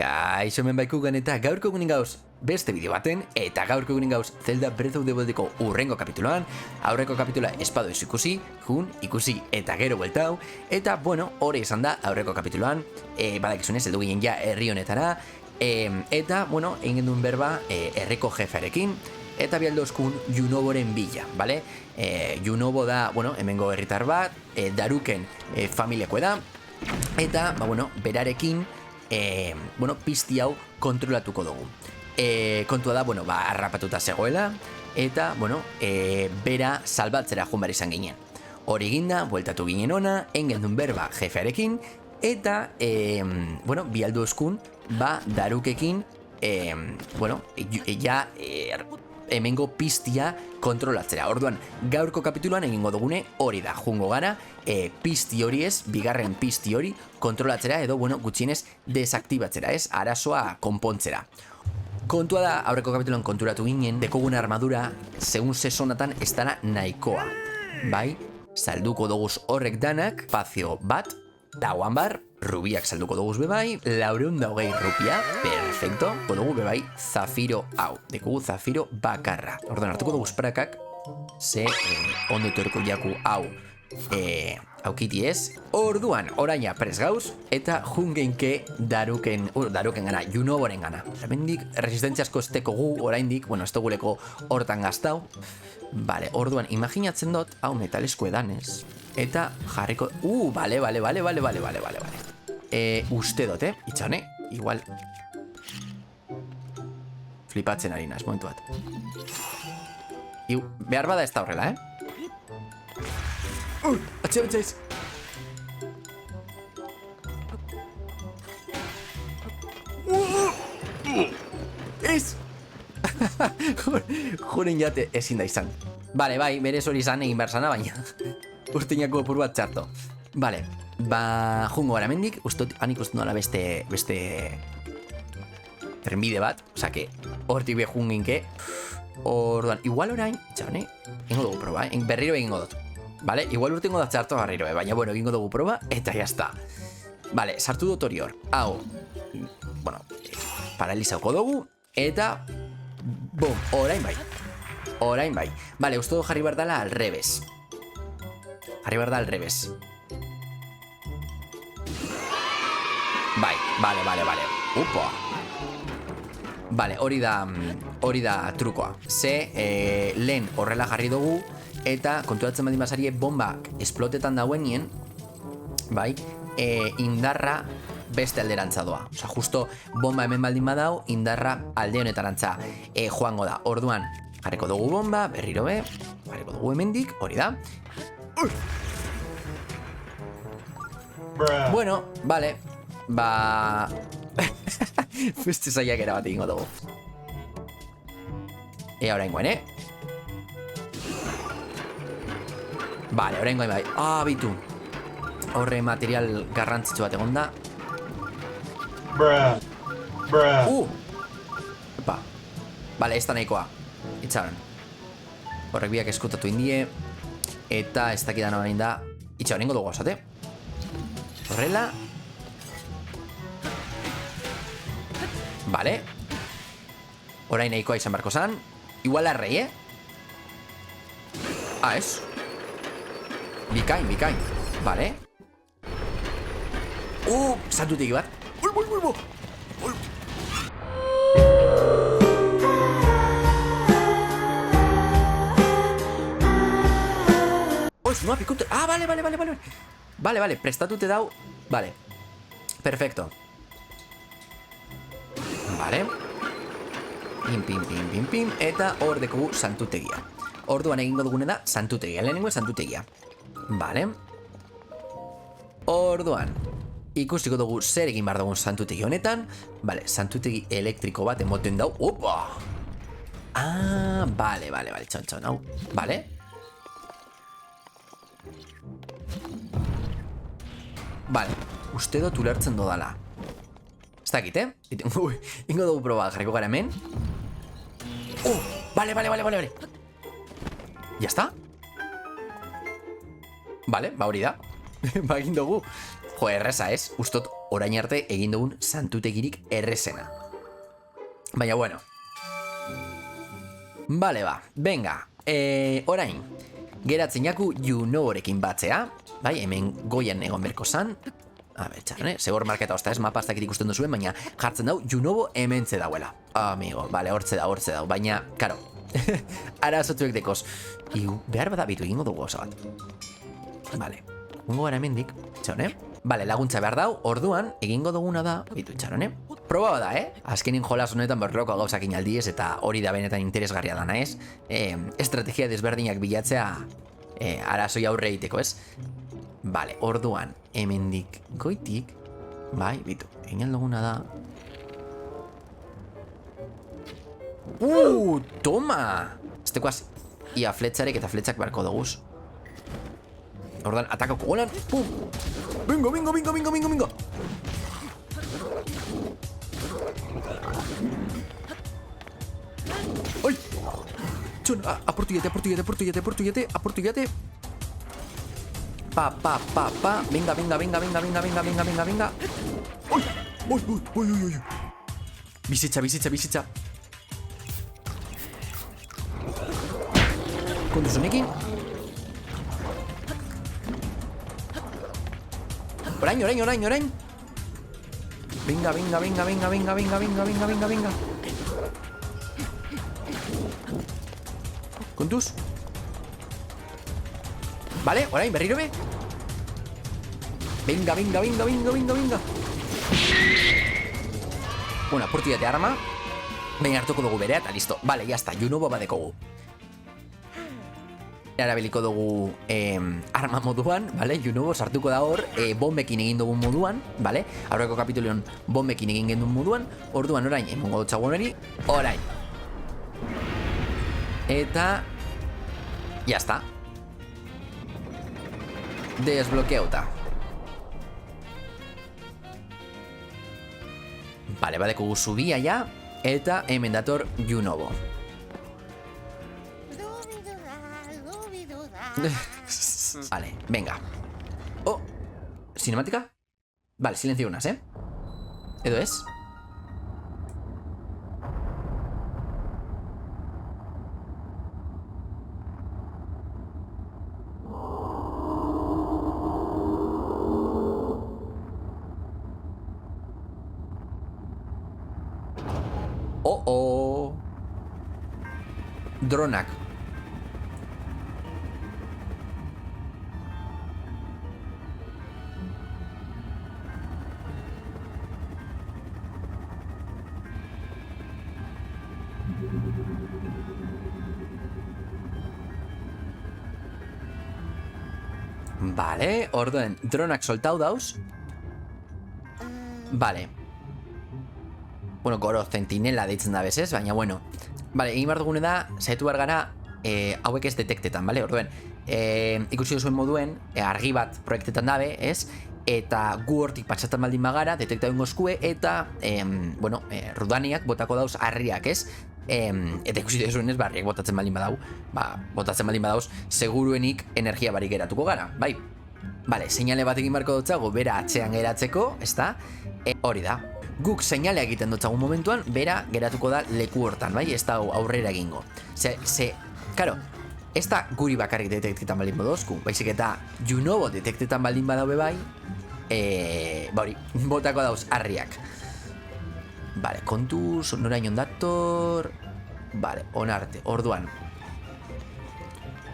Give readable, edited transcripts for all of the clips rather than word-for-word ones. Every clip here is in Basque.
Kaixo hemen baikugan eta gaurko egunin gauz beste bideo baten, eta gaurko egunin gauz Zelda Breath of the Wildeko urrengo kapituloan. Aurreko kapitula espado ez ikusi, jun ikusi eta gero bueltau, eta bueno, hori izan da aurreko kapituloan, badakizunez, heldu ginen ja herri honetara, eta bueno, egin duen berba herriko jefearekin, eta bialdozkun Yunoboren bila, bale? Yunobo da, bueno, hemengo herritar bat, Daruken familiakoa da, eta, bueno, berarekin, bueno, pizti hau kontrolatuko dugu. Kontua da, bueno, harrapatuta zegoela, eta, bueno, bera salbatzera joan behar izan ginen. Hori ginda, bueltatu ginen ona, engendun berba jefearekin, eta, bueno, bialdu eskun, Darukekin, bueno, ja, hemengo piztia kontrolatzera. Orduan, gaurko kapituluan egingo dugune hori da, jungo gara, pizti hori ez, bigarren pizti hori kontrolatzera edo, bueno, gutxienez desaktibatzera, ez, arazoa konpontzera. Kontua da, aurreko kapituloan konturatu ginen, dekogun armadura, segun sezonatan ez dara nahikoa. Bai, salduko doguz horrek danak, pazio bat, lauan bar, rubiak salduko doguz bebai, 420 rupia, perfecto, kodugu bebai, zafiro hau, dekugu zafiro bakarra. Orduan, hartuko doguz prakak, ze ondo etorko jaku hau, aukiti ez. Orduan, oraina pres gauz, eta jungeinke Daruken gana, Yunoboren gana. Hemendik, resistentziasko esteko gu, oraindik, bueno, ez duguleko hortan gaztau. Vale, orduan, imaginatzen dut, hau metalesko edanez. Eta jarriko... Vale. Uste dut, itxane, igual... Flipatzen ari naz, momentu bat. Behar bada ez da horrela, atxebentzaiz! Ez! Juren jate ezin da izan. Bale, bai, berez hori izan egin behar zana, baina urteinako apur bat txarto. Bale, jungo gara mendik, han ikusten dola beste trenbide bat, osake, hortik be junginke. Orduan, igual orain, txane, ingo dugu proba, berriro egingo dut. Bale, igual urtengo da txarto barriro, baina, bueno, egingo dugu proba, eta jazta. Bale, sartu dut hori hor. Hau, bueno, paralizauko dugu, eta, bom, orain bai. Bale, uste du jarri bardala al revés. Bai, bale. Upa. Bale, hori da trukoa. Ze, lehen horrela jarri dugu, eta konturatzen baldin basarie bombak esplotetan dauenien, bai, indarra beste alderantza doa. Osa, justo bomba hemen baldin badau, indarra alde honetarantza joango da. Orduan, jarriko dugu bomba, berriro be, jarriko dugu hemendik, hori da. Bueno, vale, beste zaiakera bat egingo dugu. Oraingoen, Vale, oraingoen bai. Bitu. Horre material garrantzitsu bat egon da. Epa. Vale, ez da nahikoa. Itxaron. Horrek biak eskutatu indie. Eta ez dakidan orain da. Itxaron, ingo dugu osate. Horrela. Vale. Orain nahikoa izan barko zan. Igual arrei, ez? Bikain. Vale. Santutegi bat. No, pikutu. Vale. Vale, prestatute dau. Vale. Perfecto. Vale. Pim. Eta hor dekogu santutegia. Orduan egingo dugune da santutegia. Lehenengo santutegia. Vale. Orduan ikusiko dugu zer egin behar dugun santutegi honetan. Vale, santutegi elektriko bat emoten dau. Opa! Vale, txon, hau. Vale. Vale, uste dut ulertzen dodala. Ez dakit, ingo dugu proba, jarriko gara hemen. Vale. Ya está? Vale, hori da. Egin dugu. Jo, erreza ez. Ustot orain arte egin dugun santutegirik errezena. Baina, bueno. Bale, ba, venga. Orain, geratzen jaku Junoborekin batzea. Bai, hemen goian egon berko zan. A ber, txarren, segor marketa osta ez, mapa ez dakit ikusten duzuen, baina jartzen dau Junobo hementze dauela. Amigo, bale, hortze dau, baina, karo, arazotzuek dekoz. Iu, behar bada bitu egingo dugu osa bat. Bale, ungo gara hemendik, txone? Bale, laguntza behar dau, orduan, egingo duguna da, bitu txarone? Proba bada, Azkenin jolas honetan berloko gauzak inaldiez eta hori da benetan interesgarria dana, ez? Estrategia desberdinak bilatzea arazoi aurre egiteko, ez? Bale, orduan, hemendik goitik, bai, bitu, egin duguna da... Toma! Estekoaz, ia fletxarek eta fletxak beharko duguz. Orduan, atakako golan, pum! Bingo! Oi! Txon, aportu jate. Pa. Venga. Oi. Bizitza. Konduzunekin. Orain. Venga. Kontuz. Vale, orain, berriro be. Venga. Bueno, apurtu jate arma. Baina hartuko dugu berea eta listo. Vale, jazta, Junobo badekogu. Erabiliko dugu arma moduan, vale? Junobo sartuko da hor, bombekin egin dugun moduan, vale? Aurreko kapitulion bombekin egin gendun moduan. Orduan orain, emongo dutxago honeri. Orain. Eta... jazta. Desbloqueauta. Vale, badeko zubia ja. Eta hemen dator Junobo. Vale, venga. Oh, cinemática. Vale, silencio unas, Edo es. Dronak. Vale, orduen, dronak soltau dauz. Vale. Bueno, goro centinela deitzen da bezez, baina bueno. Vale, egin behar dugune da, saiatu behar gara, hauek ez detektetan, vale? Orduen, ikusi duzuen moduen, argi bat proiektetan dabe, ez? Eta gu hortik patxatan baldin bagara, detekta egun gozkue, eta, bueno, rudaniak botako dauz harriak, ez? Eta ikusi duzuen ez, harriak botatzen baldin badau, botatzen baldin badauz, seguruenik energia barik geratuko gara, bai? Vale, seinale bat egin beharko dutzago, bera atzean geratzeko, ez da? Hori da. Guk seinalea egiten dutzagun momentuan, bera geratuko da leku hortan, bai? Ez da aurrera egingo. Karo, ez da guri bakarrik detektetan baldin badozku, baizik eta Junobo detektetan baldin badaube bai, hori, botako dauz harriak. Vale, kontuz, noraino dator. Vale, onarte, orduan.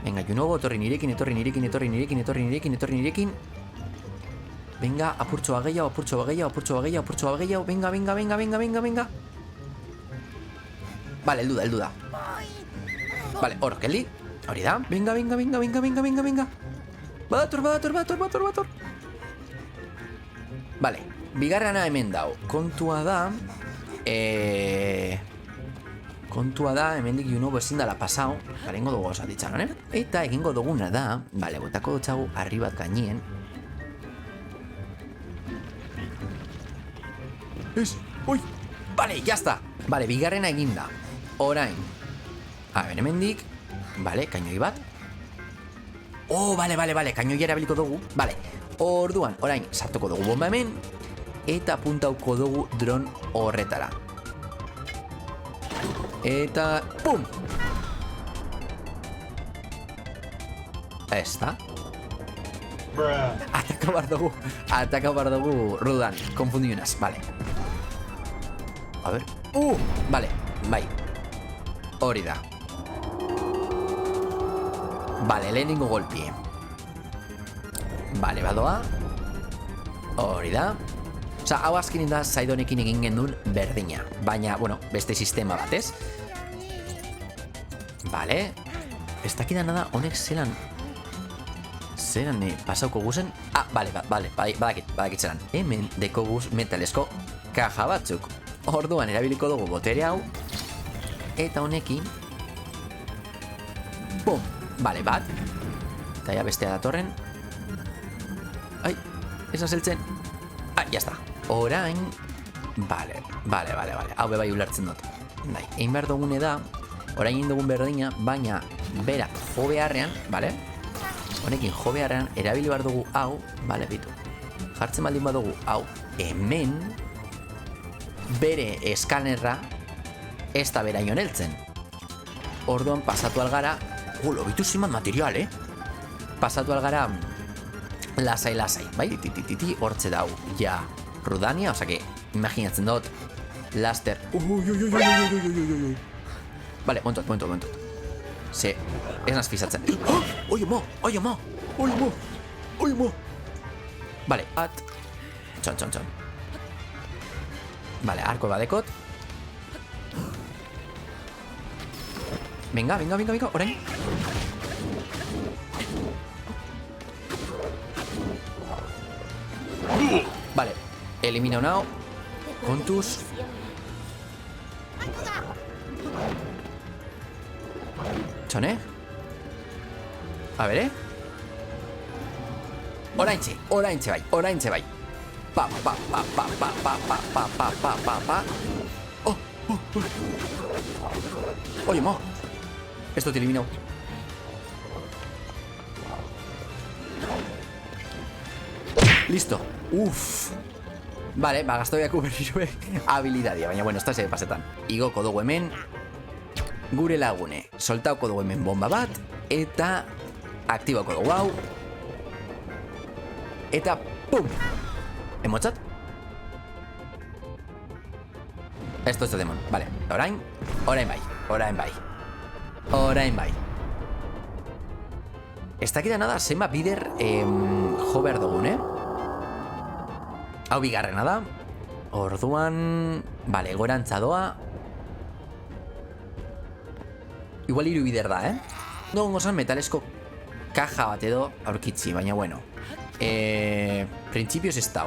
Venga, Junobo, etorri nirekin. Venga, apurtxoa gehiago. Venga. Vale, heldu da. Vale, hor, geldi. Hori da. Venga. Badator. Vale, bigarrana hemen dau. Kontua da, hemendik Junobo ezin dala pasau. Vale, ingo dugu osatitxan, Eta egingo duguna da, vale, botako dutxagu harri bat gainien. Ui, vale, jazta. Vale, bigarrena eginda. Orain. Hemendik. Vale, kainoi bat. Oh, vale, kainoi erabiliko dugu. Vale, orduan, orain, sartuko dugu bomba hemen. eta puntauko dugu dron horretara. Eta... pum! Ez da. Ataka bar dugu Rudan, konfundionaz, vale. A ver, vale, bai. Hori da. Vale, lehenengo golpie. Vale, badoa. Hori da. Osa, hau azkenin da Zaidonekin egin gendun berdina. Baina, bueno, beste sistema bat, ez? Vale. Ez dakidan nada, honek zelan pasauko guzen. Vale, badakit zelan. Hemen deko guz metalesko kaja batzuk. Orduan erabiliko dugu botere hau. Eta honekin bum, vale, bat. Eta ja bestea datorren. Ai, ez azeltzen. Jazta. Orain, vale. Hau bebai ulertzen dut. Egin behar dugune da, orain egin dugun berdina, baina berak jo beharrean, vale? Honekin jo beharrean, erabili behar dugu hau, vale, bitu. Jartzen baldin badugu hau, hemen bere eskanerra ez da beraino neltzen. Orduan pasatu algara, lobitu ziman material, pasatu algara lasai, bai? Titi, hortze dau, ja, Rudania, osake, imaginatzen dut, laster. Vale, momentot. Ze, ez naz fizatzen. Oie mo! Vale, bat. Txon. Vale, arko badekot. Venga, orain. Vale, elimina unao. Kontuz. Txone. A bere. Oraintxe bai. Pa. Oye, mo. Esto te eliminó. Listo. Uf. Vale, gaztoiako berrirue habilidadia, baina bueno, ez pasetan. Igoko dugu hemen gure lagune. Soltauko dugu hemen bomba bat eta aktibako dugu hau. Eta pum. Emotzat. Esto es de demon. Vale, orain bai. Ez dakita nada, zenba bider jo behar dugun, Hau bigarrena da. Orduan... Vale, gorantza doa. Igual 3 bider da, No gongo zan metalesko kaja bat edo aurkitzi, baina bueno. Principios ez dau.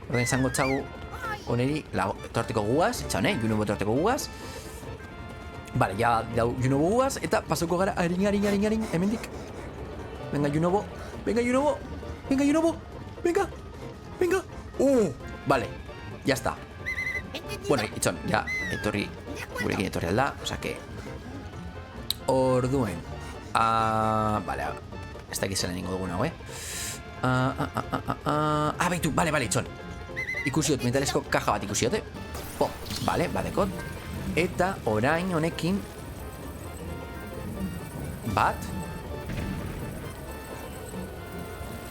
Orduan zango txagu oneri torteko guaz, etxaune, junubo torteko guaz. Vale, ya dau junubo guaz, eta pasoko gara harin, hemendik. Venga, junubo. Vale, ya está. Bueno, itxon, ya, gurekin etorri alda, o sea que... Orduen. Vale, ez da gizela ningo duguna, baitu, vale, itxon. Ikusiot, metalesko kaja bat ikusiote. Vale, badekot. Eta orain honekin bat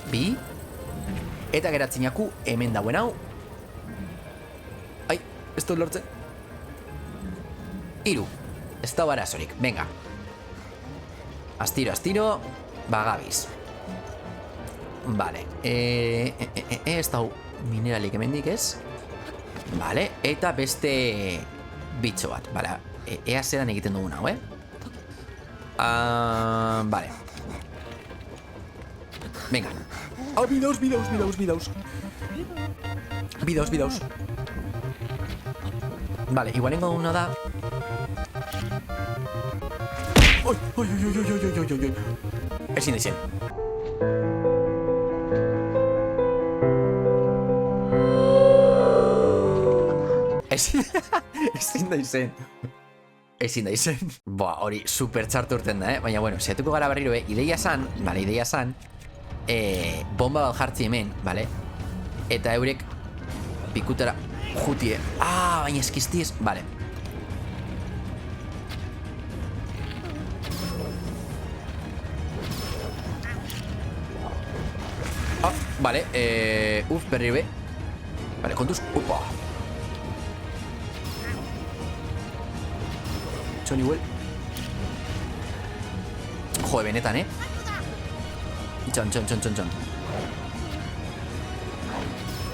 bi eta geratzinaku hemen dauen hau. Ai, ez dut lortzen. 3. Ez da barazorik, venga. Astiro, bagabiz. Vale, ez da mineralik hemendik ez. Vale, eta beste bitxo bat, vale. Ea zeran egiten dugun hau, vale. Venga. Bidaus. Vale, igualengo duguna da. Oi. Ezin da izen. Ezin da izen. Boa, hori super txartu urten da, baina bueno, zeatuko gara berriro, ideia san, bomba bat jartzi hemen, vale? eta eurek pikutara jutie. Baina eskiztiez, vale. Vale, berri be. Vale, kontuz, upa. Txon igual. Jode, benetan, Txon.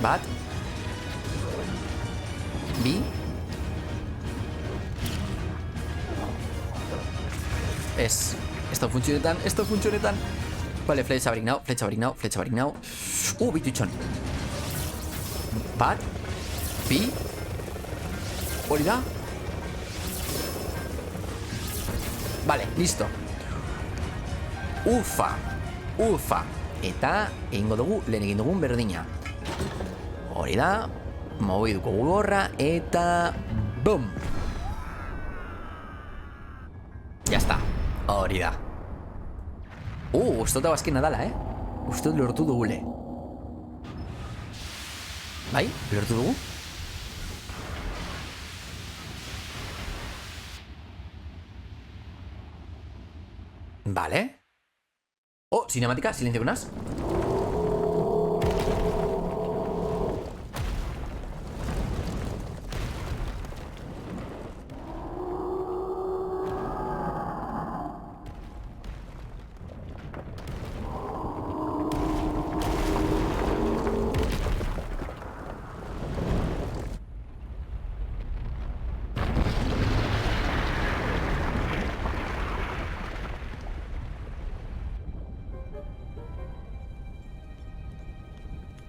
Bat. Bi. Ez da funtzionetan. Vale, fletxa barik nau. Bitu txon. Bat. Bi. Hori da. Vale, listo. Ufa. Eta egingo dugu lehen egin dugun berdina. Hori da. Mogiduko gorra eta BOOM. Ya está. Hori da. Ustota bazkina dala, Ustot lortu dugule. Bai, lortu dugu. Vale. Cinemática, silencio con as.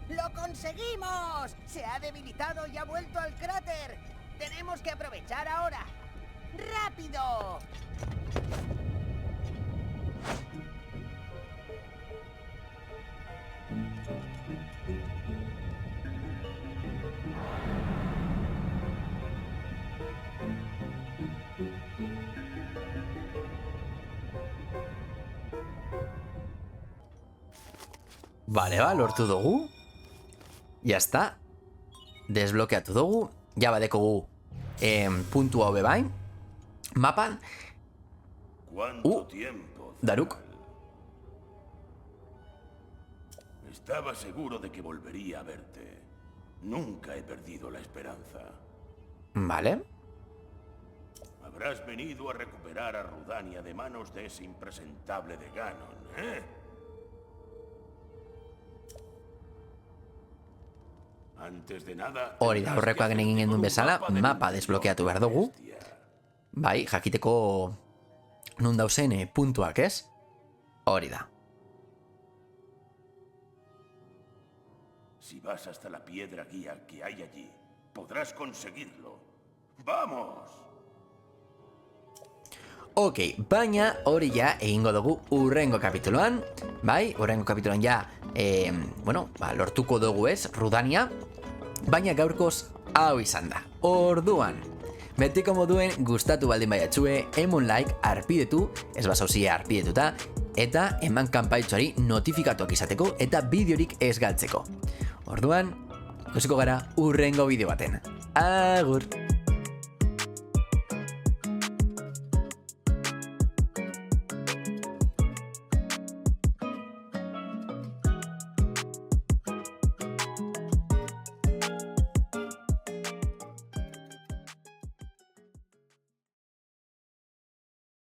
¡Lo conseguimos! Se ha debilitado y ha vuelto al cráter. Tenemos que aprovechar ahora. ¡Rápido! Vale, lortu dugu. Ya está. Desblokeatu dugu. Ja badekogu puntu hau bebain. Mapan. Daruk. Estaba seguro de que volvería a verte. Nunca he perdido la esperanza. Vale. Habrás venido a recuperar a Rudania de manos de ese impresentable de Ganon, Antes de nada... Hori da, horrekoak egin genduen bezala, mapa desblokeatu behar dugu. Bai, jakiteko nun dauzen puntuak, ez? Hori da. Si vas hasta la piedra guía que hay allí, podrás conseguirlo. ¡Vamos! Ok, baina hori ja egingo dugu urrengo kapituloan. Bai, urrengo kapituloan ja, lortuko dugu ez, Rudania. Baina gaurkoz hau izan da. Orduan, betiko moduen gustatu baldin baiatxue, emun like, arpidetu, ez basauzia arpidetuta, eta eman kanpaitxoari notifikatuak izateko eta bideorik ez galtzeko. Orduan, ikusiko gara urrengo bideo baten. Agur!